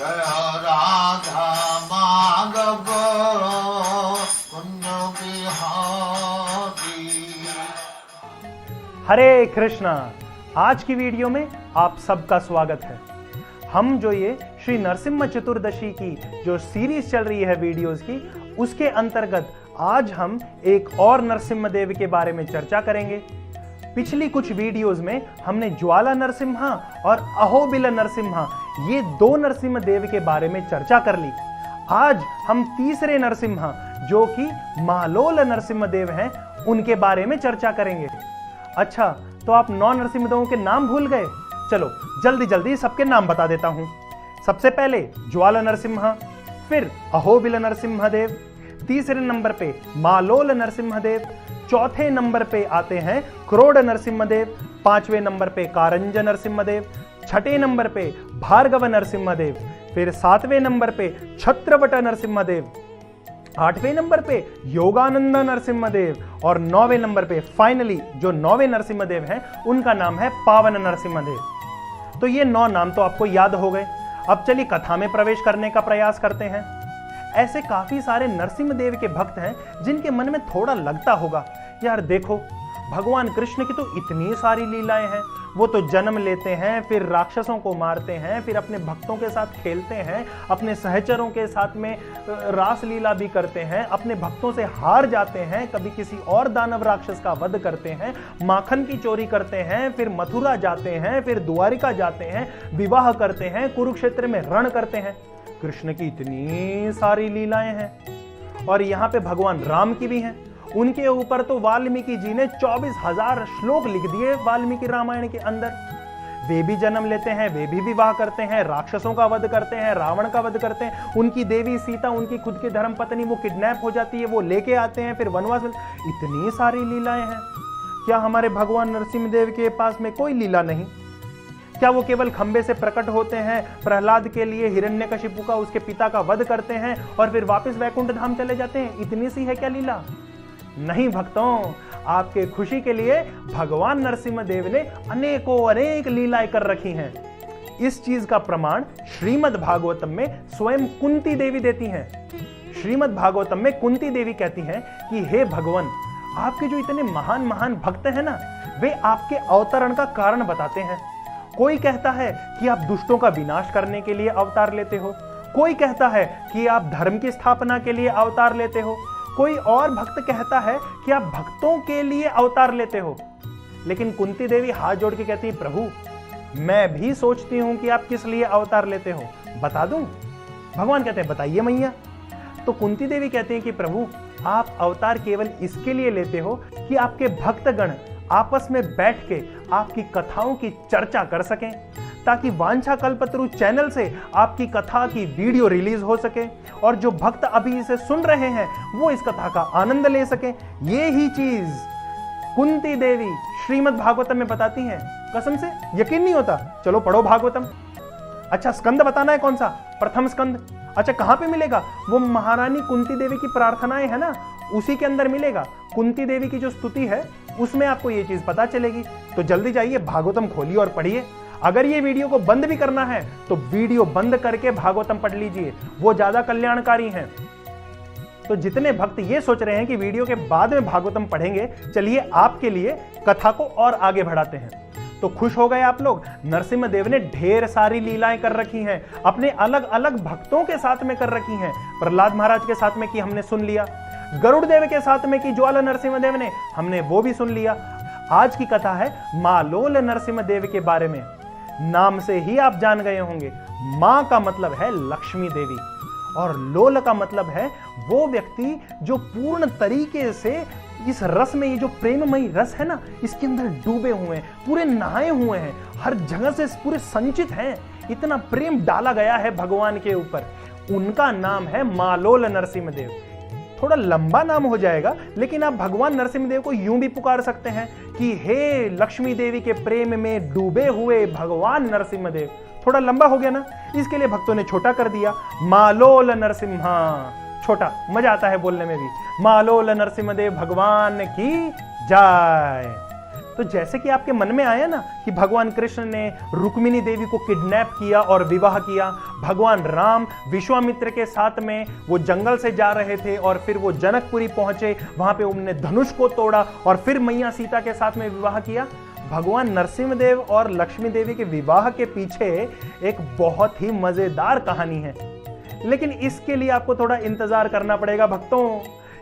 जय राधा माधव कुंज बिहारी। हरे कृष्णा। आज की वीडियो में आप सबका स्वागत है। हम जो ये श्री नरसिम्हा चतुर्दशी की जो सीरीज चल रही है वीडियोस की, उसके अंतर्गत आज हम एक और नरसिम्हा देव के बारे में चर्चा करेंगे। पिछली कुछ वीडियोस में हमने ज्वाला नरसिम्हा और अहोबिल नरसिम्हा ये दो नरसिम्हा देव के बारे में चर्चा कर ली। आज हम तीसरे नरसिम्हा जो कि मालोल नरसिम्हा देव हैं उनके बारे में चर्चा करेंगे। अच्छा, तो आप 9 नरसिम्हा देवों के नाम भूल गए? चलो जल्दी जल्दी सबके नाम बता देता हूं। सबसे पहले ज्वाला नरसिम्हा, फिर अहोबिल नरसिम्हा देव, तीसरे नंबर पे मालोल नरसिम्हा देव, चौथे नंबर पे आते हैं क्रोड नरसिम्हा देव, पांचवें नंबर पे कारंज नरसिम्हा देव, छठे नंबर पे भार्गव नरसिम्हा देव, फिर सातवें नंबर पे छत्रवट नरसिम्हा देव, आठवें नंबर पे योगानंद नरसिम्हा देव और 9वें नंबर पे फाइनली जो 9वें नरसिम्हा देव हैं उनका नाम है पावन नरसिम्हा देव। तो ये 9 नाम तो आपको याद हो गए। अब चलिए कथा में प्रवेश करने का प्रयास करते हैं। ऐसे काफी सारे नरसिम्हा देव के भक्त हैं जिनके मन में थोड़ा लगता होगा, यार देखो भगवान कृष्ण की तो इतनी सारी लीलाएं हैं। वो तो जन्म लेते हैं, फिर राक्षसों को मारते हैं, फिर अपने भक्तों के साथ खेलते हैं, अपने सहचरों के साथ में रास लीला भी करते हैं, अपने भक्तों से हार जाते हैं, कभी किसी और दानव राक्षस का वध करते हैं, माखन की चोरी करते हैं, फिर मथुरा जाते हैं, फिर द्वारिका जाते हैं, विवाह करते हैं, कुरुक्षेत्र में रण करते हैं। कृष्ण की इतनी सारी लीलाएं हैं। और यहाँ पे भगवान राम की भी हैं। उनके ऊपर तो वाल्मीकि जी ने 24,000 श्लोक लिख दिए वाल्मीकि रामायण के अंदर। वे भी जन्म लेते हैं, वे भी विवाह करते हैं, राक्षसों का वध करते हैं, रावण का वध करते हैं। उनकी देवी सीता, उनकी खुद की धर्म पत्नी, वो किडनैप हो जाती है, वो लेके आते हैं, फिर वनवास में। इतनी सारी लीलाएं हैं। क्या हमारे भगवान नरसिम्हा देव के पास में कोई लीला नहीं? क्या वो केवल खंबे से प्रकट होते हैं, प्रहलाद के लिए हिरण्यकशिपु का, उसके पिता का वध करते हैं और फिर वापस वैकुंठ धाम चले जाते हैं? इतनी सी है क्या लीला? नहीं भक्तों, आपके खुशी के लिए भगवान नरसिम्हा देव ने अनेकों अनेक लीलाएं कर रखी हैं। इस चीज का प्रमाण श्रीमद् भागवतम में स्वयं कुंती देवी देती हैं। श्रीमद् भागवतम में कुंती देवी कहती हैं कि हे भगवान, आपके जो इतने महान महान भक्त हैं ना, वे आपके अवतरण का कारण बताते हैं। कोई कहता है कि आप दुष्टों का विनाश करने के लिए अवतार लेते हो, कोई कहता है कि आप धर्म की स्थापना के लिए अवतार लेते हो, कोई और भक्त कहता है कि आप भक्तों के लिए अवतार लेते हो। लेकिन कुंती देवी हाथ जोड़ के कहती है, प्रभु मैं भी सोचती हूं कि आप किस लिए अवतार लेते हो, बता दूं? भगवान कहते हैं, बताइए मैया। तो कुंती देवी कहती हैं कि प्रभु आप अवतार केवल इसके लिए लेते हो कि आपके भक्तगण आपस में बैठ के आपकी कथाओं की चर्चा कर सकें, ताकि वांछा कल्पतरु चैनल से आपकी कथा की वीडियो रिलीज हो सके और जो भक्त अभी इसे सुन रहे हैं वो इस कथा का आनंद ले सके। ये ही चीज कुंती देवी श्रीमद् भागवतम में बताती हैं। कसम से यकीन नहीं होता? चलो पढ़ो भागवतम। अच्छा, स्कंद बताना है कौन सा? प्रथम स्कंद। अच्छा, कहां पे मिलेगा? वो महारानी कुंती देवी की प्रार्थनाएं है ना, उसी के अंदर मिलेगा। कुंती देवी की जो स्तुति है उसमें आपको ये चीज पता चलेगी। तो जल्दी जाइए भागवतम खोलिए और पढ़िए। अगर ये वीडियो को बंद भी करना है तो वीडियो बंद करके भागवतम पढ़ लीजिए, वो ज्यादा कल्याणकारी हैं। तो जितने भक्त ये सोच रहे हैं कि वीडियो के बाद में भागवतम पढ़ेंगे, चलिए आपके लिए कथा को और आगे बढ़ाते हैं। तो खुश हो गए आप लोग? नरसिम्हा देव ने ढेर सारी लीलाएं कर रखी हैं, अपने अलग अलग भक्तों के साथ में कर रखी हैं। प्रहलाद महाराज के साथ में की हमने सुन लिया, गरुड़ देव के साथ में की ज्वाला नरसिम्हा देव ने, हमने वो भी सुन लिया। आज की कथा है मालोल नरसिम्हा देव के बारे में। नाम से ही आप जान गए होंगे, मां का मतलब है लक्ष्मी देवी और लोल का मतलब है वो व्यक्ति जो पूर्ण तरीके से इस रस में, ये जो प्रेममयी रस है ना, इसके अंदर डूबे हुए हैं, पूरे नहाए हुए हैं, हर जगह से पूरे संचित हैं। इतना प्रेम डाला गया है भगवान के ऊपर। उनका नाम है मालोल नरसिम्हा देव। थोड़ा लंबा नाम हो जाएगा, लेकिन आप भगवान नरसिम्हा देव को यूं भी पुकार सकते हैं कि हे लक्ष्मी देवी के प्रेम में डूबे हुए भगवान नरसिम्हा देव। थोड़ा लंबा हो गया ना, इसके लिए भक्तों ने छोटा कर दिया, मालोल नरसिम्हा। छोटा मजा आता है बोलने में भी। मालोल नरसिम्हा देव भगवान की जय। तो जैसे कि आपके मन में आया ना कि भगवान कृष्ण ने रुक्मिणी देवी को किडनैप किया और विवाह किया, भगवान राम विश्वामित्र के साथ में वो जंगल से जा रहे थे और फिर वो जनकपुरी पहुंचे, वहां पे उन्होंने धनुष को तोड़ा और फिर मैया सीता के साथ में विवाह किया। भगवान नरसिंहदेव और लक्ष्मी देवी के विवाह के पीछे एक बहुत ही मजेदार कहानी है, लेकिन इसके लिए आपको थोड़ा इंतजार करना पड़ेगा भक्तों।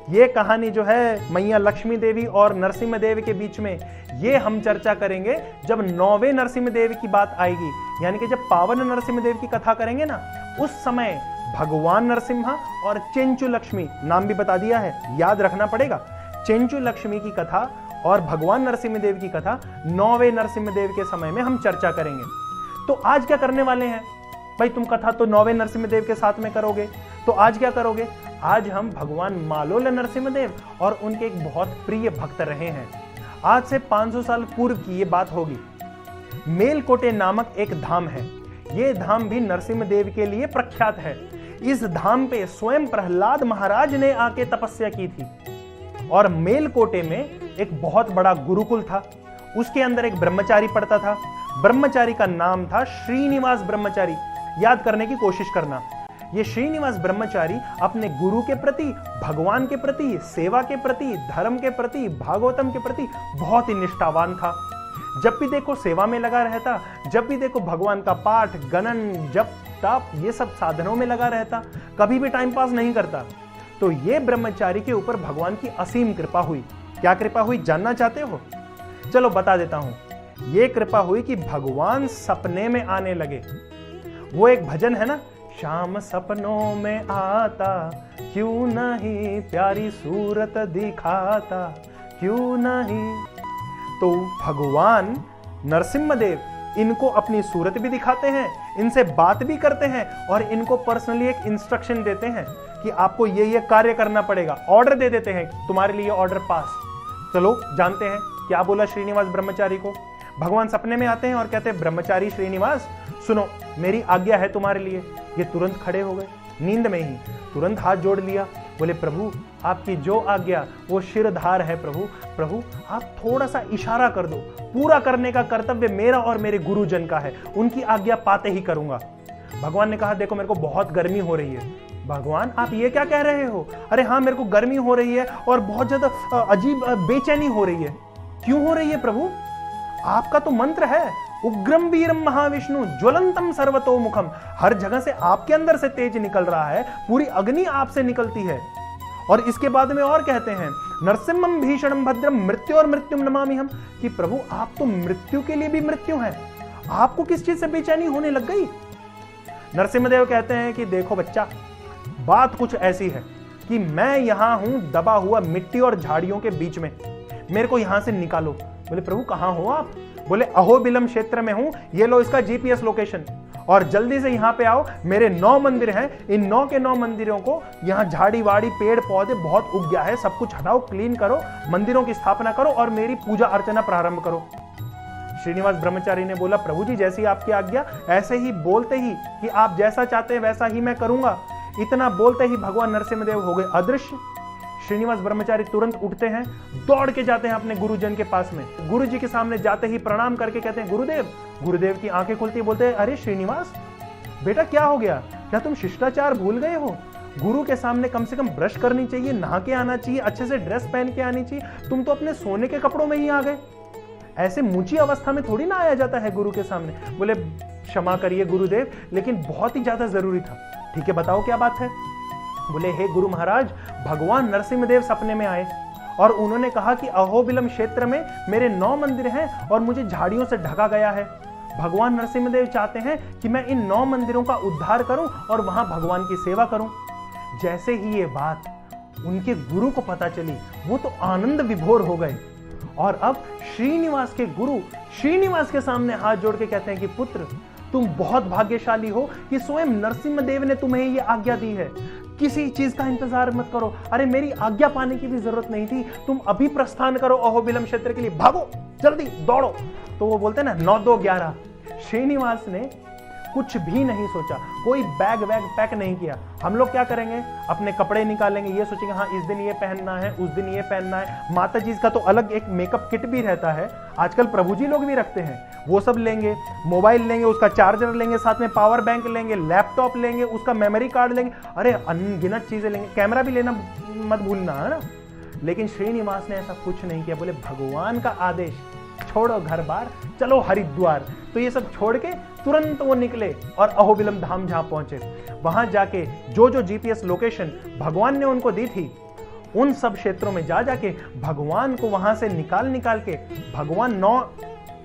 ये कहानी जो है मैया लक्ष्मी देवी और नरसिंहदेव के बीच में, ये हम चर्चा करेंगे जब 9वें नरसिंहदेव की बात आएगी, यानी कि जब पावन नरसिंहदेव की कथा करेंगे ना, उस समय भगवान नरसिम्हा और चेंचू लक्ष्मी, नाम भी बता दिया है, याद रखना पड़ेगा। चेंचू लक्ष्मी की कथा और भगवान नरसिंहदेव की कथा 9वें नरसिंहदेव के समय में हम चर्चा करेंगे। तो आज क्या करने वाले हैं भाई? तुम कथा तो 9वें नरसिंहदेव के साथ में करोगे, तो आज क्या करोगे? आज हम भगवान मालोल नरसिंहदेव और उनके एक बहुत प्रिय भक्त रहे हैं। आज से 500 साल पूर्व की ये बात होगी। मेलकोटे नामक एक धाम है, ये धाम भी नरसिंहदेव के लिए प्रख्यात है। इस धाम पे स्वयं प्रहलाद महाराज ने आके तपस्या की थी और मेलकोटे में एक बहुत बड़ा गुरुकुल था, उसके अंदर एक ब्रह्मचारी पढ़ता था। ब्रह्मचारी का नाम था श्रीनिवास ब्रह्मचारी। याद करने की कोशिश करना, ये श्रीनिवास ब्रह्मचारी अपने गुरु के प्रति, भगवान के प्रति, सेवा के प्रति, धर्म के प्रति, भागवतम के प्रति बहुत ही निष्ठावान था। जब भी देखो सेवा में लगा रहता, जब भी देखो भगवान का पाठ, गणन, जप, तप, ये सब साधनों में लगा रहता, कभी भी टाइम पास नहीं करता। तो ये ब्रह्मचारी के ऊपर भगवान की असीम कृपा हुई। क्या कृपा हुई जानना चाहते हो? चलो बता देता हूं। ये कृपा हुई कि भगवान सपने में आने लगे। वो एक भजन है ना, शाम सपनों में आता, क्यों नहीं प्यारी सूरत दिखाता, क्यों नहीं। तो भगवान नरसिम्हदेव इनको अपनी सूरत भी दिखाते हैं, इनसे बात भी करते हैं और इनको पर्सनली एक इंस्ट्रक्शन देते हैं कि आपको ये कार्य करना पड़ेगा। ऑर्डर दे देते हैं, तुम्हारे लिए ऑर्डर पास। चलो जानते हैं क्या बोला श्रीनिवास ब्रह्मचारी को। भगवान सपने में आते हैं और कहते हैं, ब्रह्मचारी श्रीनिवास सुनो, मेरी आज्ञा है तुम्हारे लिए। ये तुरंत खड़े हो गए, नींद में ही तुरंत हाथ जोड़ लिया, बोले प्रभु आपकी जो आज्ञा वो शिरधार है। प्रभु आप थोड़ा सा इशारा कर दो, पूरा करने का कर्तव्य मेरा और मेरे गुरुजन का है, उनकी आज्ञा पाते ही करूंगा। भगवान ने कहा, देखो मेरे को बहुत गर्मी हो रही है। भगवान आप ये क्या कह रहे हो? अरे हाँ मेरे को गर्मी हो रही है और बहुत ज्यादा अजीब बेचैनी हो रही है। क्यों हो रही है प्रभु? आपका तो मंत्र है, उग्रम वीरम महाविष्णु ज्वलंतम सर्वतोमुखम। हर जगह से आपके अंदर से तेज निकल रहा है, पूरी अग्नि आपसे निकलती है। और इसके बाद में और कहते हैं, नरसिम्हम भीषणम भद्रम मृत्यु और मृत्युम नमामि हम, कि प्रभु आप तो मृत्यु के लिए भी मृत्यु हैं, आपको किस चीज से बेचैनी होने लग गई? नरसिम्हदेव कहते हैं कि देखो बच्चा, बात कुछ ऐसी है कि मैं यहां हूं दबा हुआ मिट्टी और झाड़ियों के बीच में, मेरे को यहां से निकालो। बोले प्रभु कहां हो आप? बोले अहोबिलम क्षेत्र में हूं, ये लो इसका जीपीएस लोकेशन, और जल्दी से यहां पे आओ। मेरे 9 मंदिर हैं, इन 9 के 9 मंदिरों को, यहां झाड़ी वाड़ी पेड़ पौधे बहुत उग गया है, सब कुछ हटाओ, क्लीन करो, मंदिरों की स्थापना करो और मेरी पूजा अर्चना प्रारंभ करो। श्रीनिवास ब्रह्मचारी ने बोला, प्रभु जी जैसी आपकी आज्ञा। ऐसे ही बोलते ही कि आप जैसा चाहते हैं वैसा ही मैं करूंगा, इतना बोलते ही भगवान नरसिम्हदेव हो गए अदृश्य। श्रीनिवास ब्रह्मचारी तुरंत उठते हैं, दौड़ के जाते हैं अपने गुरुजन के पास में। गुरुजी के सामने जाते ही प्रणाम करके कहते हैं, गुरुदेव। गुरुदेव की आंखें खुलती, बोलते हैं, अरे श्रीनिवास बेटा क्या हो गया? क्या तुम शिष्टाचार भूल गए हो? गुरु के सामने कम से कम ब्रश करनी चाहिए, नहा के आना चाहिए, अच्छे से ड्रेस पहन के आनी चाहिए। तुम तो अपने सोने के कपड़ों में ही आ गए। ऐसे मुची अवस्था में थोड़ी ना आया जाता है गुरु के सामने। बोले क्षमा करिए गुरुदेव, लेकिन बहुत ही ज्यादा जरूरी था। ठीक है बताओ क्या बात है? बोले हे गुरु महाराज, भगवान नरसिम्हदेव सपने में आए और उन्होंने कहा कि अहोबिलम क्षेत्र में मेरे 9 मंदिर हैं और मुझे झाड़ियों से ढका गया है। भगवान नरसिम्हदेव चाहते हैं कि मैं इन 9 मंदिरों का उद्धार करूं और वहां भगवान की सेवा करूं। जैसे ही ये बात उनके गुरु को पता चली, वो तो आनंद विभोर हो गए और अब श्रीनिवास के गुरु श्रीनिवास के सामने हाथ जोड़ के कहते हैं कि पुत्र तुम बहुत भाग्यशाली हो कि स्वयं नरसिम्हदेव ने तुम्हें ये आज्ञा दी है। किसी चीज का इंतजार मत करो। अरे मेरी आज्ञा पाने की भी जरूरत नहीं थी, तुम अभी प्रस्थान करो अहोबिलम क्षेत्र के लिए, भागो जल्दी दौड़ो। तो वो बोलते हैं ना 9 2 11। श्रीनिवास ने कुछ भी नहीं सोचा, कोई बैग वैग पैक नहीं किया। हम लोग क्या करेंगे, अपने कपड़े निकालेंगे, ये सोचेंगे हाँ इस दिन ये पहनना है, उस दिन ये पहनना है। माता जी का तो अलग एक मेकअप किट भी रहता है, आजकल प्रभु जी लोग भी रखते हैं, वो सब लेंगे। मोबाइल लेंगे, उसका चार्जर लेंगे, साथ में पावर बैंक लेंगे, लैपटॉप लेंगे, उसका मेमोरी कार्ड लेंगे, अरे अनगिनत चीजें लेंगे, कैमरा भी लेना मत भूलना, है ना। लेकिन श्रीनिवास ने ऐसा कुछ नहीं किया, बोले भगवान का आदेश, छोड़ो घर बार, चलो हरिद्वार। तो ये सब छोड़ के तुरंत वो निकले और अहोबिलम धाम जहां पहुंचे, वहां जाके जो जो जीपीएस लोकेशन भगवान ने उनको दी थी, उन सब क्षेत्रों में जा जाके भगवान को वहां से निकाल के भगवान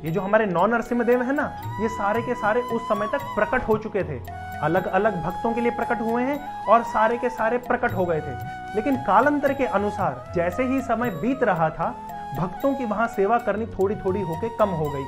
ये जो हमारे 9 नरसिम्हदेव है ना, ये सारे के सारे उस समय तक प्रकट हो चुके थे, अलग अलग भक्तों के लिए प्रकट हुए हैं और सारे के सारे प्रकट हो गए थे। लेकिन कालांतर के अनुसार जैसे ही समय बीत रहा था, भक्तों की वहां सेवा करनी थोड़ी थोड़ी होके कम हो गई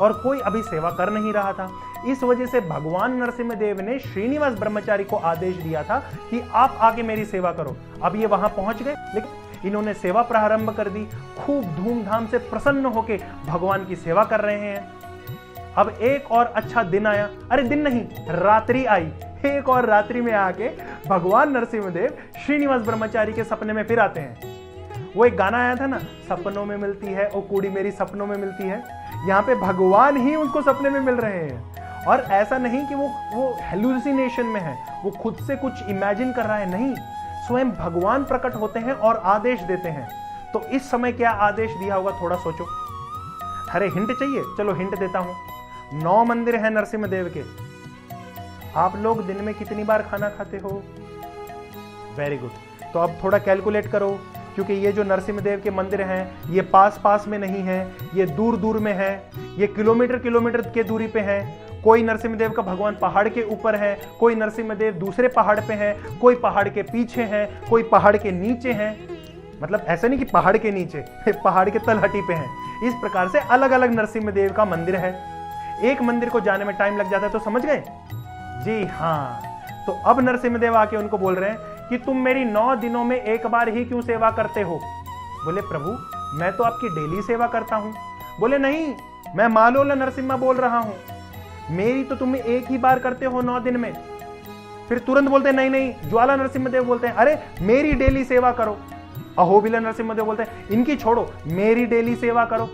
और कोई अभी सेवा कर नहीं रहा था। इस वजह से भगवान नरसिम्हदेव ने श्रीनिवास ब्रह्मचारी को आदेश दिया था कि आप आके मेरी सेवा करो। अब ये वहां पहुंच गए, लेकिन इन्होंने सेवा प्रारंभ कर दी, खूब धूमधाम से प्रसन्न होके भगवान की सेवा कर रहे हैं। अब एक और अच्छा दिन आया, अरे दिन नहीं, रात्रि आई। एक और रात्रि में आके भगवान नरसिम्हदेव श्रीनिवास ब्रह्मचारी के सपने में फिर आते हैं। वो एक गाना आया था ना, सपनों में मिलती है ओ कुड़ी मेरी सपनों में मिलती है। यहाँ पे भगवान ही उनको सपने में मिल रहे हैं, और ऐसा नहीं कि वो हेलुसिनेशन में है, वो खुद से कुछ इमेजिन कर रहा है, नहीं, स्वयं भगवान प्रकट होते हैं और आदेश देते हैं। तो इस समय क्या आदेश दिया होगा, थोड़ा सोचो। अरे हिंट चाहिए, चलो हिंट देता हूं। 9 मंदिर हैं नरसिम्हदेव के। आप लोग दिन में कितनी बार खाना खाते हो? Very good. तो अब थोड़ा कैलकुलेट करो, क्योंकि ये जो नरसिम्हदेव के मंदिर हैं, ये पास पास में नहीं है, ये दूर दूर में है, ये किलोमीटर किलोमीटर के दूरी पे है। कोई नरसिम्हदेव का भगवान पहाड़ के ऊपर है, कोई नरसिम्हदेव दूसरे पहाड़ पे है, कोई पहाड़ के पीछे है, कोई पहाड़ के नीचे है। मतलब ऐसा नहीं कि पहाड़ के नीचे, पहाड़ के तलहटी पे है। इस प्रकार से अलग अलग नरसिम्हदेव का मंदिर है। एक मंदिर को जाने में टाइम लग जाता है, तो समझ गए? जी हाँ। तो अब नरसिम्हदेव आके उनको बोल रहे हैं कि तुम मेरी 9 दिनों में एक बार ही क्यों सेवा करते हो? बोले प्रभु मैं तो आपकी डेली सेवा करता हूं। बोले नहीं, मैं मालोला नरसिम्हा बोल रहा हूं, मेरी तो तुम एक ही बार करते हो 9 दिन में। फिर तुरंत बोलते हैं नहीं, ज्वाला नरसिम्हदेव बोलते हैं अरे मेरी डेली सेवा करो। अहोबिला नरसिम्हदेव बोलते हैं इनकी छोड़ो, मेरी डेली सेवा करो।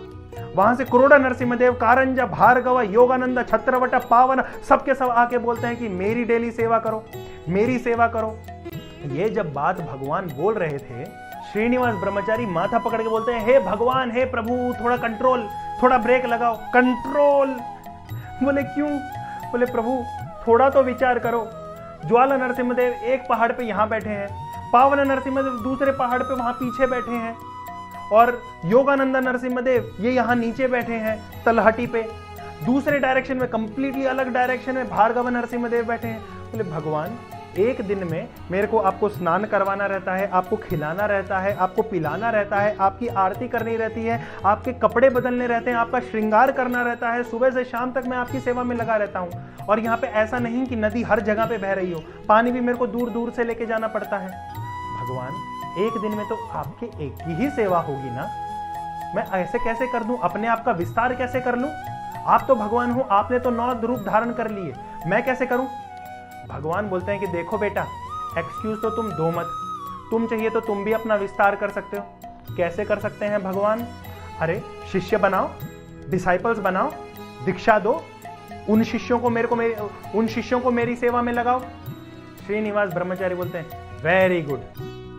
वहां से क्रोड़ा नरसिम्हदेव, कारंजा, भार्गव, योगानंद, छत्रवट, पावन, सबके सब आके बोलते हैं कि मेरी डेली सेवा करो, मेरी सेवा करो। ये जब बात भगवान बोल रहे थे, श्रीनिवास ब्रह्मचारी माथा पकड़ के बोलते हैं हे भगवान, हे प्रभु, थोड़ा कंट्रोल, थोड़ा ब्रेक लगाओ, कंट्रोल। बोले क्यों? बोले प्रभु थोड़ा तो विचार करो। ज्वाला नरसिम्हदेव एक पहाड़ पे यहां बैठे हैं, पावन नरसिम्हदेव दूसरे पहाड़ पे वहां पीछे बैठे हैं, और योगानंद नरसिम्हदेव ये यहां नीचे बैठे हैं तलहटी पे। दूसरे डायरेक्शन में, कंप्लीटली अलग डायरेक्शन में भार्गव नरसिम्हदेव बैठे हैं। बोले भगवान एक दिन में मेरे को आपको स्नान करवाना रहता है, आपको खिलाना रहता है, आपको पिलाना रहता है, आपकी आरती करनी रहती है, आपके कपड़े बदलने रहते हैं, आपका श्रृंगार करना रहता है, सुबह से शाम तक मैं आपकी सेवा में लगा रहता हूं। और यहाँ पे ऐसा नहीं कि नदी हर जगह पे बह रही हो, पानी भी मेरे को दूर दूर से लेके जाना पड़ता है। भगवान एक दिन में तो आपके एक की ही सेवा होगी ना, मैं ऐसे कैसे कर दूं, अपने आप का विस्तार कैसे कर लूं? आप तो भगवान हो, आपने तो 9 रूप धारण कर लिए, मैं कैसे करूं? भगवान बोलते हैं कि देखो बेटा, एक्सक्यूज तो तुम दो मत, तुम चाहिए तो तुम भी अपना विस्तार कर सकते हो। कैसे कर सकते हैं भगवान? अरे शिष्य बनाओ, डिसाइपल्स बनाओ, दीक्षा दो, उन शिष्यों को मेरी सेवा में लगाओ। श्रीनिवास ब्रह्मचारी बोलते हैं वेरी गुड,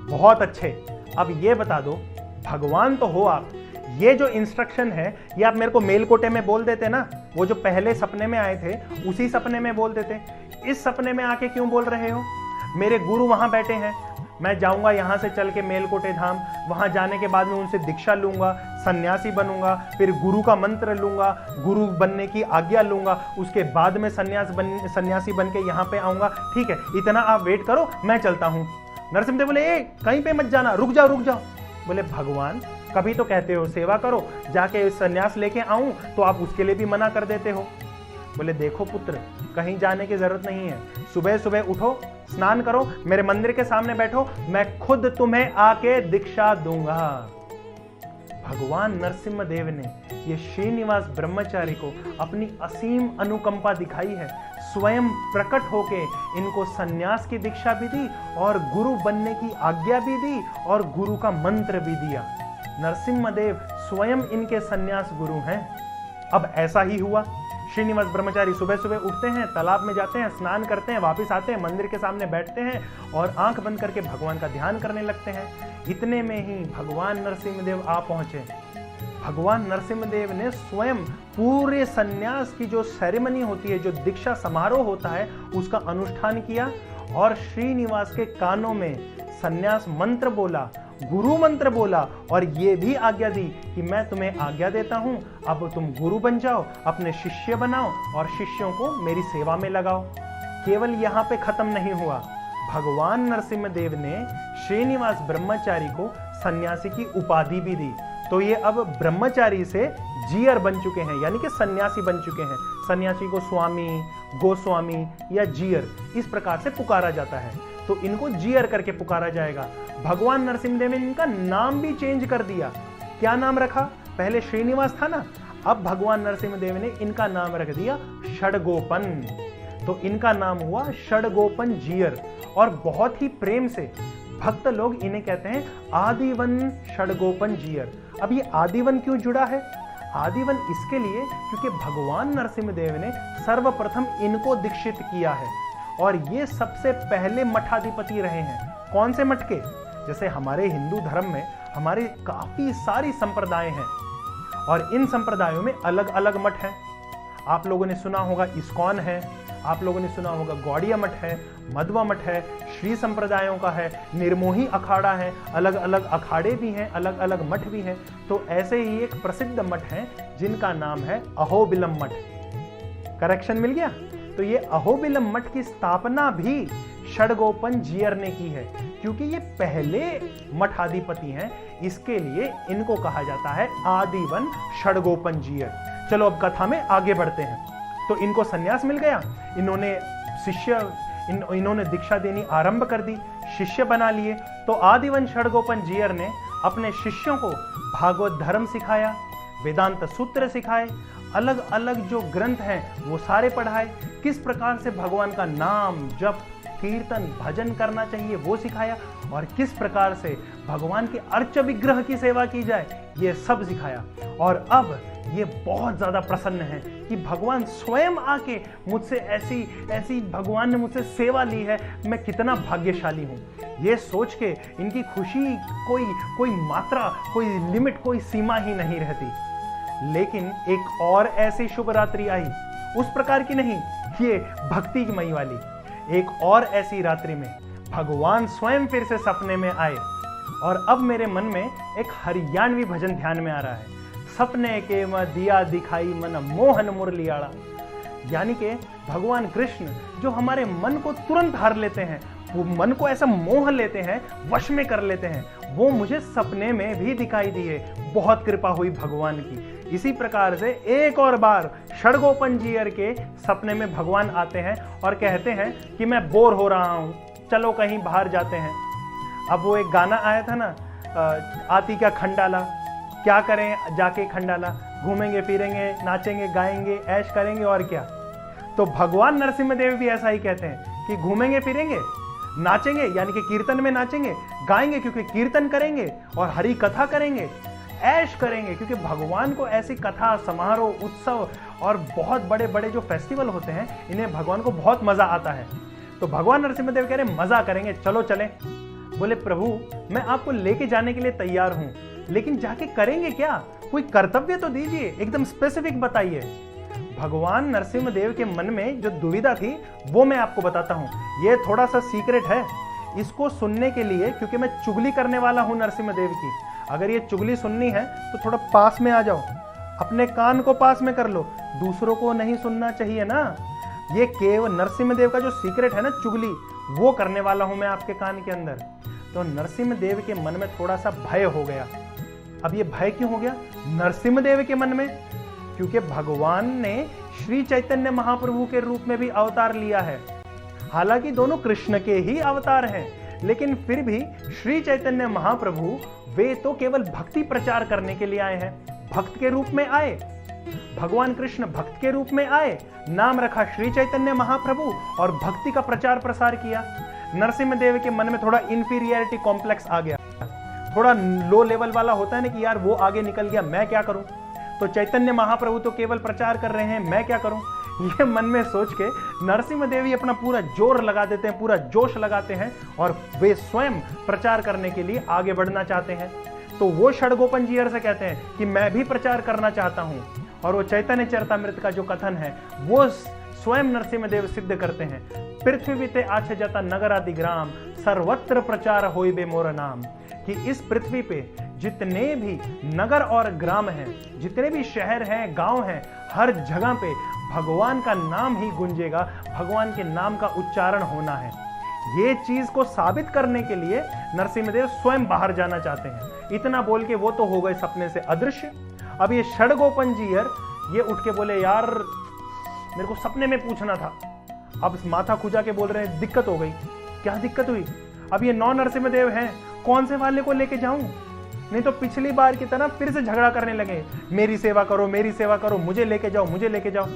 बहुत अच्छे। अब ये बता दो, भगवान तो हो आप, ये जो इंस्ट्रक्शन है ये आप मेरे को मेलकोटे में बोल देते ना, वो जो पहले सपने में आए थे उसी सपने में बोल देते। इस सपने में आके क्यों बोल रहे हो? मेरे गुरु वहां बैठे हैं, मैं जाऊंगा यहां से चल के मेलकोटे धाम, वहां जाने के बाद में उनसे दीक्षा लूंगा, सन्यासी बनूंगा, फिर गुरु का मंत्र लूंगा, गुरु बनने की आज्ञा लूंगा, उसके बाद में सन्यासी बन के यहाँ पे आऊंगा। ठीक है, इतना आप वेट करो, मैं चलता हूँ। नरसिम्हदेव बोले ए कहीं पे मत जाना, रुक जाओ रुक जाओ। बोले भगवान कभी तो कहते हो सेवा करो, जाके सन्यास लेके आऊं तो आप उसके लिए भी मना कर देते हो। बोले देखो पुत्र, कहीं जाने की जरूरत नहीं है, सुबह सुबह उठो, स्नान करो, मेरे मंदिर के सामने बैठो, मैं खुद तुम्हें आके दीक्षा दूंगा। भगवान नरसिम्हा देव ने ये श्रीनिवास ब्रह्मचारी को अपनी असीम अनुकंपा दिखाई है। स्वयं प्रकट होके इनको सन्यास की दीक्षा भी दी और गुरु बनने की आज्ञा भी दी और गुरु का मंत्र भी दिया। नरसिम्हा देव स्वयं इनके सन्यास गुरु हैं। अब ऐसा ही हुआ। श्रीनिवास ब्रह्मचारी सुबह सुबह उठते हैं, तालाब में जाते हैं, स्नान करते हैं, वापस आते हैं, मंदिर के सामने बैठते हैं और आंख बंद करके भगवान का ध्यान करने लगते हैं। इतने में ही भगवान नरसिम्हदेव आ पहुंचे। भगवान नरसिम्हदेव ने स्वयं पूरे सन्यास की जो सेरेमनी होती है, जो दीक्षा समारोह होता है, उसका अनुष्ठान किया और श्रीनिवास के कानों में सन्यास मंत्र बोला, गुरु मंत्र बोला और ये भी आज्ञा दी कि मैं तुम्हें आज्ञा देता हूं, अब तुम गुरु बन जाओ, अपने शिष्य बनाओ और शिष्यों को मेरी सेवा में लगाओ। केवल यहां पे खत्म नहीं हुआ, भगवान नरसिम्हदेव ने श्रीनिवास ब्रह्मचारी को सन्यासी की उपाधि भी दी। तो ये अब ब्रह्मचारी से जीयर बन चुके हैं, यानी कि सन्यासी बन चुके हैं। सन्यासी को स्वामी, गोस्वामी या जीयर इस प्रकार से पुकारा जाता है, तो इनको जीयर करके पुकारा जाएगा। भगवान नरसिम्हदेव ने इनका नाम भी चेंज कर दिया। क्या नाम रखा? पहले श्रीनिवास था ना, अब भगवान नरसिम्हदेव ने इनका नाम रख दिया षडगोपन। तो इनका नाम हुआ षडगोपन जीयर और बहुत ही प्रेम से भक्त लोग इन्हें कहते हैं आदिवन षडगोपन जीयर। अब ये आदिवन क्यों जुड़ा है? आदिवन इसके लिए क्योंकि भगवान नरसिम्हदेव ने सर्वप्रथम इनको दीक्षित किया है और ये सबसे पहले मठाधिपति रहे हैं। कौन से मठ के? जैसे हमारे हिंदू धर्म में हमारे काफी सारी संप्रदाय हैं और इन संप्रदायों में अलग अलग मठ हैं। आप लोगों ने सुना होगा इस्कॉन है, आप लोगों ने सुना होगा गौड़िया मठ है, मध्वा मठ है, श्री संप्रदायों का है, निर्मोही अखाड़ा है, अलग अलग अखाड़े भी हैं, अलग अलग मठ भी हैं। तो ऐसे ही एक प्रसिद्ध मठ है जिनका नाम है अहोबिलम मठ। करेक्शन मिल गया? तो ये अहोबिलम मठ की स्थापना भी षडगोपन जीयर ने की है, क्योंकि ये पहले मठाधिपति हैं, इसके लिए इनको कहा जाता है आदिवन षडगोपन जीयर। चलो अब कथा में आगे बढ़ते हैं। तो इनको सन्यास मिल गया, इन्होंने दीक्षा देनी आरंभ कर दी, शिष्य बना लिए। तो आदिवन षडगोपन जीयर ने अपने शिष्यों को भागवत धर्म सिखाया, वेदांत सूत्र सिखाए, अलग अलग जो ग्रंथ हैं वो सारे पढ़ाए, किस प्रकार से भगवान का नाम जप कीर्तन भजन करना चाहिए वो सिखाया और किस प्रकार से भगवान के अर्च विग्रह की सेवा की जाए ये सब सिखाया। और अब ये बहुत ज्यादा प्रसन्न है कि भगवान स्वयं आके मुझसे ऐसी भगवान ने मुझसे सेवा ली है, मैं कितना भाग्यशाली हूँ। ये सोच के इनकी खुशी कोई मात्रा, कोई लिमिट, कोई सीमा ही नहीं रहती। लेकिन एक और ऐसी शुभ रात्रि आई, उस प्रकार की नहीं, ये भक्ति की मई वाली। एक और ऐसी रात्रि में भगवान स्वयं फिर से सपने में आए और अब मेरे मन में एक हरियाणवी भजन ध्यान में आ रहा है। सपने के में दिया दिखाई मन मोहन मुरलियाड़ा, यानी कि भगवान कृष्ण जो हमारे मन को तुरंत हर लेते हैं, वो मन को ऐसा मोह लेते हैं, वश में कर लेते हैं, वो मुझे सपने में भी दिखाई दिए। बहुत कृपा हुई भगवान की। इसी प्रकार से एक और बार षडगोपन जीयर के सपने में भगवान आते हैं और कहते हैं कि मैं बोर हो रहा हूं, चलो कहीं बाहर जाते हैं। अब वो एक गाना आया था ना, आती क्या खंडाला, क्या करें जाके खंडाला, घूमेंगे फिरेंगे, नाचेंगे गाएंगे, ऐश करेंगे और क्या। तो भगवान नरसिम्हदेव भी ऐसा ही कहते हैं कि घूमेंगे फिरेंगे, नाचेंगे यानी कि कीर्तन में नाचेंगे, गाएंगे क्योंकि कीर्तन करेंगे और हरि कथा करेंगे, ऐश करेंगे क्योंकि भगवान को ऐसी कथा समारोह उत्सव और बहुत बड़े बड़े जो फेस्टिवल होते हैं इन्हें भगवान को बहुत मजा आता है। तो भगवान नरसिम्हदेव कह रहे मजा करेंगे, चलो चले। बोले प्रभु मैं आपको लेके जाने के लिए तैयार हूं, लेकिन जाके करेंगे क्या? कोई कर्तव्य तो दीजिए, एकदम स्पेसिफिक बताइए। भगवान नरसिम्हदेव के मन में जो दुविधा थी वो मैं आपको बताता हूं। ये थोड़ा सा सीक्रेट है, इसको सुनने के लिए, क्योंकि मैं चुगली करने वाला हूं नरसिम्हदेव की। अगर ये चुगली सुननी है तो थोड़ा पास में आ जाओ, अपने कान को पास में कर लो, दूसरों को नहीं सुनना चाहिए ना। ये केवल नरसिम्हदेव का जो सीक्रेट है ना चुगली, वो करने वाला हूं मैं आपके कान के अंदर। तो नरसिम्हदेव के मन में थोड़ा सा भय हो गया। अब ये भय क्यों हो गया नरसिम्हदेव के मन में? क्योंकि भगवान ने श्री चैतन्य महाप्रभु के रूप में भी अवतार लिया है। हालांकि दोनों कृष्ण के ही अवतार हैं, लेकिन फिर भी श्री चैतन्य महाप्रभु वे तो केवल भक्ति प्रचार करने के लिए आए हैं, भक्त के रूप में आए, भगवान कृष्ण भक्त के रूप में आए, नाम रखा श्री चैतन्य महाप्रभु और भक्ति का प्रचार प्रसार किया। नरसिम्हा देव के मन में थोड़ा इंफीरियरिटी कॉम्प्लेक्स आ गया, थोड़ा लो लेवल वाला होता है ना कि यार वो आगे निकल गया, मैं क्या करूं, तो चैतन्य महाप्रभु तो केवल प्रचार कर रहे हैं, मैं क्या करूं, ये मन में सोच के नरसिम्हा देवी अपना पूरा जोर लगा देते हैं, पूरा जोश लगाते हैं और वे स्वयं प्रचार करने के लिए आगे बढ़ना चाहते हैं। तो वो षडगोपन जीयर से कहते हैं कि मैं भी प्रचार करना चाहता हूं, और वो चैतन्य चरितामृत का जो कथन है वो स्वयं नरसिम्हा देव सिद्ध करते हैं। पृथ्वी बीते आछ जता नगर आदि ग्राम, सर्वत्र प्रचार होई बे मोर नाम, कि इस पृथ्वी पे जितने भी नगर और ग्राम हैं, जितने भी शहर हैं, गांव हैं, हर जगह पे भगवान का नाम ही गूंजेगा, भगवान के नाम का उच्चारण होना है। ये चीज को साबित करने के लिए नरसिम्हा स्वयं बाहर जाना चाहते हैं। इतना बोल के वो तो हो गए सपने से अदृश्य। अब ये षडगोपन जीयर ये उठ के बोले, यार मेरे को सपने में पूछना था। अब माथा खुजा के बोल रहे हैं दिक्कत हो गई। क्या दिक्कत हुई? अब ये 9 नरसिम्हा देव हैं, कौन से वाले को लेके जाऊं? नहीं तो पिछली बार की तरह फिर से झगड़ा करने लगे, मेरी सेवा करो, मेरी सेवा करो, मुझे लेके जाओ, मुझे लेके जाओ।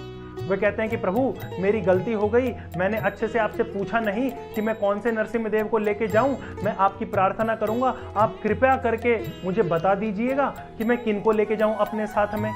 वे कहते हैं कि प्रभु मेरी गलती हो गई, मैंने अच्छे से आपसे पूछा नहीं कि मैं कौन से नरसिम्हा देव को लेके जाऊं। मैं आपकी प्रार्थना करूंगा, आप कृपया करके मुझे बता दीजिएगा कि मैं किनको लेके जाऊं अपने साथ में।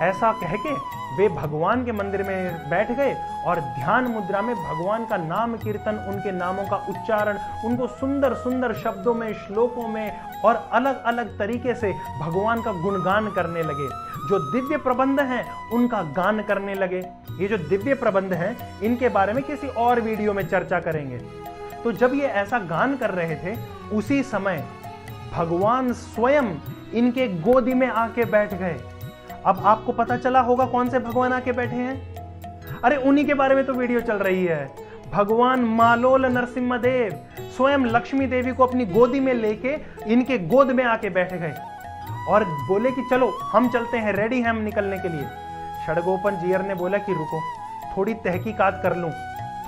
ऐसा कह के वे भगवान के मंदिर में बैठ गए और ध्यान मुद्रा में भगवान का नाम कीर्तन, उनके नामों का उच्चारण, उनको सुंदर सुंदर शब्दों में, श्लोकों में और अलग अलग तरीके से भगवान का गुणगान करने लगे। जो दिव्य प्रबंध हैं उनका गान करने लगे। ये जो दिव्य प्रबंध हैं इनके बारे में किसी और वीडियो में चर्चा करेंगे। तो जब ये ऐसा गान कर रहे थे उसी समय भगवान स्वयं इनके गोदी में आके बैठ गए। अब आपको पता चला होगा कौन से भगवान आके बैठे हैं? अरे उन्हीं के बारे में तो वीडियो चल रही है। भगवान मालोल नरसिम्हा देव स्वयं लक्ष्मी देवी को अपनी गोदी में लेके इनके गोद में आके बैठ गए और बोले कि चलो हम चलते हैं, रेडी हैं हम निकलने के लिए। षडगोपन जीयर ने बोला कि रुको, थोड़ी तहकीकात कर लूं,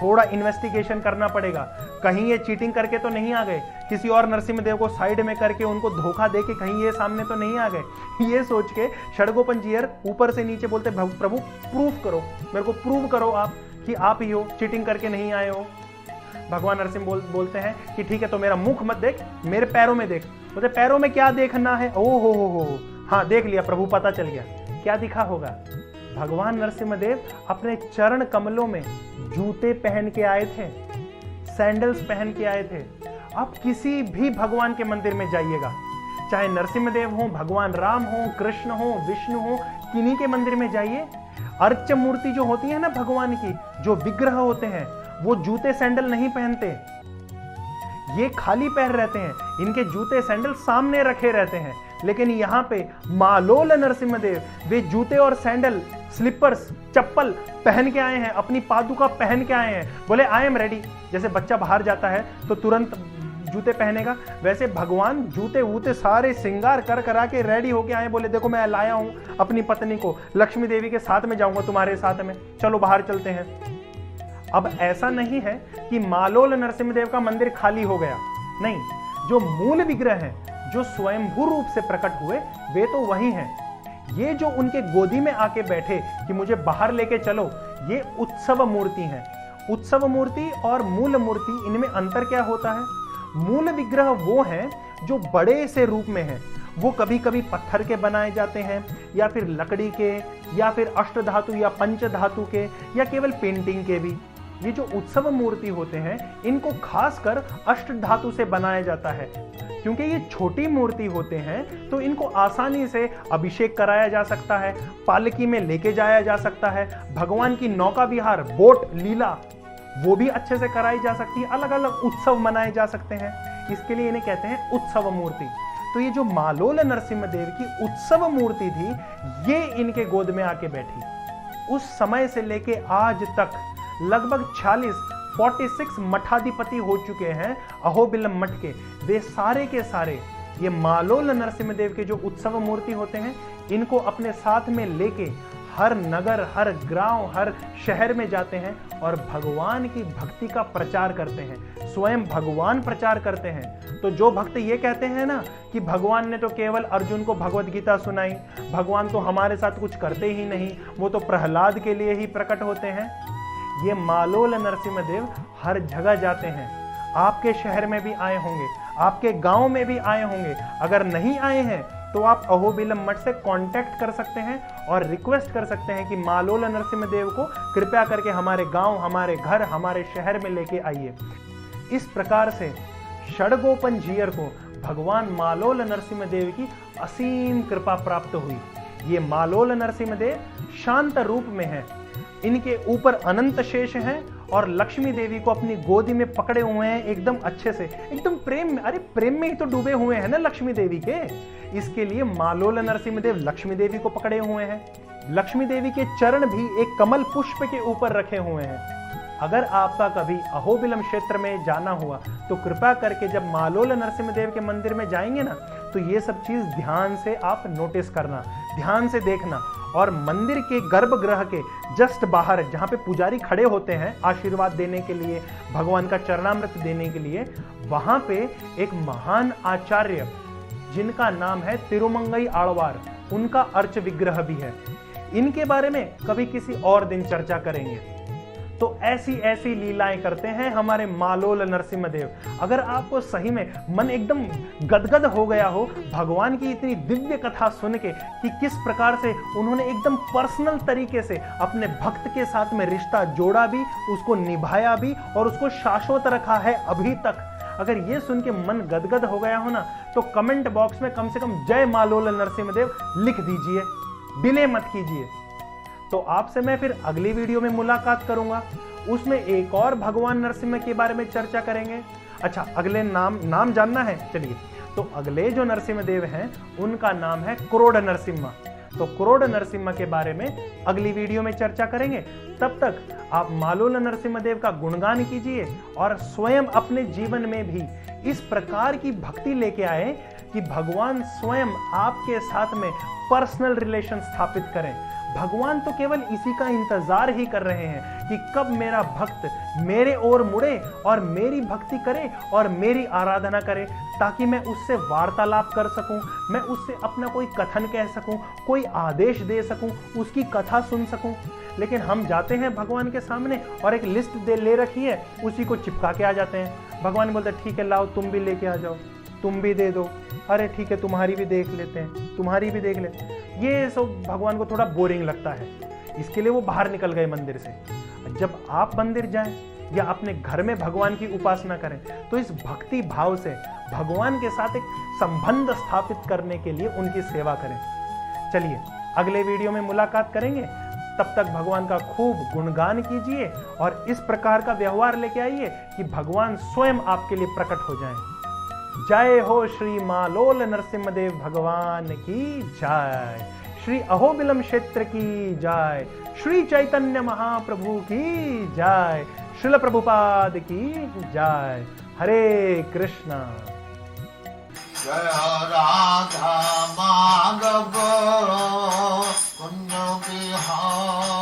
थोड़ा इन्वेस्टिगेशन करना पड़ेगा, कहीं ये चीटिंग करके तो नहीं आ गए, किसी और नरसिम्हा देव को साइड में करके उनको धोखा देके कहीं ये सामने तो नहीं आ गए। ये सोच के षडगोपन जीयर ऊपर से नीचे बोलते, प्रभु प्रूफ करो, मेरे को प्रूव करो आप कि आप ही हो, चीटिंग करके नहीं आए हो। भगवान नरसिम्हा बोलते हैं कि ठीक है, तो मेरा मुख मत देख, मेरे पैरों में देख। बोलते पैरों में क्या देखना है? ओ हो, हाँ देख लिया प्रभु, पता चल गया। क्या दिखा होगा? भगवान नरसिम्हा देव अपने चरण कमलों में जूते पहन के आए थे, सैंडल्स पहन के आए थे। आप किसी भी भगवान के मंदिर में जाइएगा, चाहे नरसिम्हा देव हो, भगवान राम हो, कृष्ण हो, विष्णु हो, किन्हीं के मंदिर में जाइए, अर्च मूर्ति जो होती है ना भगवान की, जो विग्रह होते हैं, वो जूते सैंडल नहीं पहनते, ये खाली पैर रहते हैं, इनके जूते सैंडल सामने रखे रहते हैं। लेकिन यहाँ पे मालोल नरसिम्हा देव वे जूते और सैंडल, स्लीपर्स, चप्पल पहन के आए हैं, अपनी पादुका पहन के आए हैं। बोले आई एम रेडी। जैसे बच्चा बाहर जाता है तो तुरंत जूते पहनेगा, वैसे भगवान जूते वूते सारे श्रृंगार कर करा के रेडी होके आए। बोले देखो मैं लाया हूं अपनी पत्नी को, लक्ष्मी देवी के साथ में जाऊंगा, तुम्हारे साथ में, चलो बाहर चलते हैं। अब ऐसा नहीं है कि मालोल नरसिम्हा देव का मंदिर खाली हो गया, नहीं, जो मूल विग्रह हैं, जो स्वयंभू रूप से प्रकट हुए, वे तो वही हैं। ये जो उनके गोदी में आके बैठे कि मुझे बाहर लेके चलो, ये उत्सव मूर्ति हैं। उत्सव मूर्ति और मूल मूर्ति, इनमें अंतर क्या होता है? मूल विग्रह वो हैं जो बड़े से रूप में हैं, वो कभी कभी पत्थर के बनाए जाते हैं, या फिर लकड़ी के, या फिर अष्टधातु या पंचधातु के, या केवल पेंटिंग के भी। ये जो उत्सव मूर्ति होते हैं इनको खासकर अष्टधातु से बनाया जाता है, क्योंकि ये छोटी मूर्ति होते हैं तो इनको आसानी से अभिषेक कराया जा सकता है, पालकी में लेके जाया जा सकता है, भगवान की नौका विहार, बोट लीला, वो भी अच्छे से कराई जा सकती है, अलग अलग उत्सव मनाए जा सकते हैं, इसके लिए इन्हें कहते हैं उत्सव मूर्ति। तो ये जो मालोल नरसिम्हा देव की उत्सव मूर्ति थी, ये इनके गोद में आके बैठी। उस समय से लेके आज तक लगभग 46 मठाधिपति हो चुके हैं अहोबिलम मठ के, वे सारे के सारे ये मालोल नरसिम्हा देव के जो उत्सव मूर्ति होते हैं, इनको अपने साथ में लेके हर नगर, हर गांव, हर शहर में जाते हैं और भगवान की भक्ति का प्रचार करते हैं। स्वयं भगवान प्रचार करते हैं। तो जो भक्त ये कहते हैं ना कि भगवान ने तो केवल अर्जुन को भगवत गीता सुनाई, भगवान तो हमारे साथ कुछ करते ही नहीं, वो तो प्रहलाद के लिए ही प्रकट होते हैं, ये मालोल नरसिम्हदेव हर जगह जाते हैं। आपके शहर में भी आए होंगे, आपके गांव में भी आए होंगे। अगर नहीं आए हैं तो आप अहोबिलम मठ से कांटेक्ट कर सकते हैं और रिक्वेस्ट कर सकते हैं कि मालोल नरसिम्हदेव को कृपया करके हमारे गांव, हमारे घर, हमारे शहर में लेके आइए। इस प्रकार से षडगोपन जीयर को भगवान मालोल नरसिम्हदेव की असीम कृपा प्राप्त हुई। ये मालोल नरसिम्हदेव शांत रूप में हैं, इनके ऊपर अनंत शेष हैं और लक्ष्मी देवी को अपनी गोदी में पकड़े हुए हैं एकदम अच्छे से, एकदम प्रेम में। अरे प्रेम में ही तो डूबे हुए हैं ना लक्ष्मी देवी के, इसके लिए मालोल नरसिम्हदेव लक्ष्मी देवी को पकड़े हुए हैं। लक्ष्मी देवी के चरण भी एक कमल पुष्प के ऊपर रखे हुए हैं। अगर आपका कभी अहोबिलम क्षेत्र में जाना हुआ तो कृपया करके जब मालोल नरसिम्हदेव के मंदिर में जाएंगे ना तो ये सब चीज ध्यान से आप नोटिस करना, ध्यान से देखना। और मंदिर के गर्भगृह के जस्ट बाहर जहां पे पुजारी खड़े होते हैं आशीर्वाद देने के लिए, भगवान का चरणामृत देने के लिए, वहां पे एक महान आचार्य जिनका नाम है तिरुमंगई आळवार, उनका अर्च विग्रह भी है। इनके बारे में कभी किसी और दिन चर्चा करेंगे। तो ऐसी ऐसी लीलाएं करते हैं हमारे मालोल नरसिम्हदेव। अगर आपको सही में मन एकदम गदगद हो गया हो भगवान की इतनी दिव्य कथा सुन के कि किस प्रकार से उन्होंने एकदम पर्सनल तरीके से अपने भक्त के साथ में रिश्ता जोड़ा भी, उसको निभाया भी और उसको शाश्वत रखा है अभी तक, अगर ये सुन के मन गदगद हो गया हो ना तो कमेंट बॉक्स में कम से कम जय मालोल नरसिम्हदेव लिख दीजिए, डिले मत कीजिए। तो आपसे मैं फिर अगली वीडियो में मुलाकात करूंगा, उसमें एक और भगवान नरसिम्हा के बारे में चर्चा करेंगे। अच्छा, अगले नाम जानना है? चलिए, तो अगले जो नरसिम्हदेव हैं उनका नाम है क्रोड़ नरसिम्हा। तो क्रोड़ नरसिम्हा के बारे में अगली वीडियो में चर्चा करेंगे। तब तक आप मालोल नरसिम्हदेव का गुणगान कीजिए और स्वयं अपने जीवन में भी इस प्रकार की भक्ति लेके आए कि भगवान स्वयं आपके साथ में पर्सनल रिलेशन स्थापित करें। भगवान तो केवल इसी का इंतजार ही कर रहे हैं कि कब मेरा भक्त मेरे ओर मुड़े और मेरी भक्ति करे और मेरी आराधना करे, ताकि मैं उससे वार्तालाप कर सकूं, मैं उससे अपना कोई कथन कह सकूं, कोई आदेश दे सकूं, उसकी कथा सुन सकूं। लेकिन हम जाते हैं भगवान के सामने और एक लिस्ट ले रखी है, उसी को चिपका के आ जाते हैं। भगवान बोलते ठीक है, लाओ तुम भी लेके आ जाओ, तुम भी दे दो, अरे ठीक है तुम्हारी भी देख लेते हैं, तुम्हारी भी देख लेते हैं। ये सब भगवान को थोड़ा बोरिंग लगता है, इसके लिए वो बाहर निकल गए मंदिर से। जब आप मंदिर जाएं या अपने घर में भगवान की उपासना करें तो इस भक्ति भाव से भगवान के साथ एक संबंध स्थापित करने के लिए उनकी सेवा करें। चलिए अगले वीडियो में मुलाकात करेंगे, तब तक भगवान का खूब गुणगान कीजिए और इस प्रकार का व्यवहार लेके आइए कि भगवान स्वयं आपके लिए प्रकट हो जाएं। जय हो श्री मालोल नरसिम्हदेव भगवान की जय, श्री अहोबिलम क्षेत्र की जय, श्री चैतन्य महाप्रभु की जय, श्रील प्रभुपाद की जय। हरे कृष्णा। जय राधा माधव कुंज बिहार।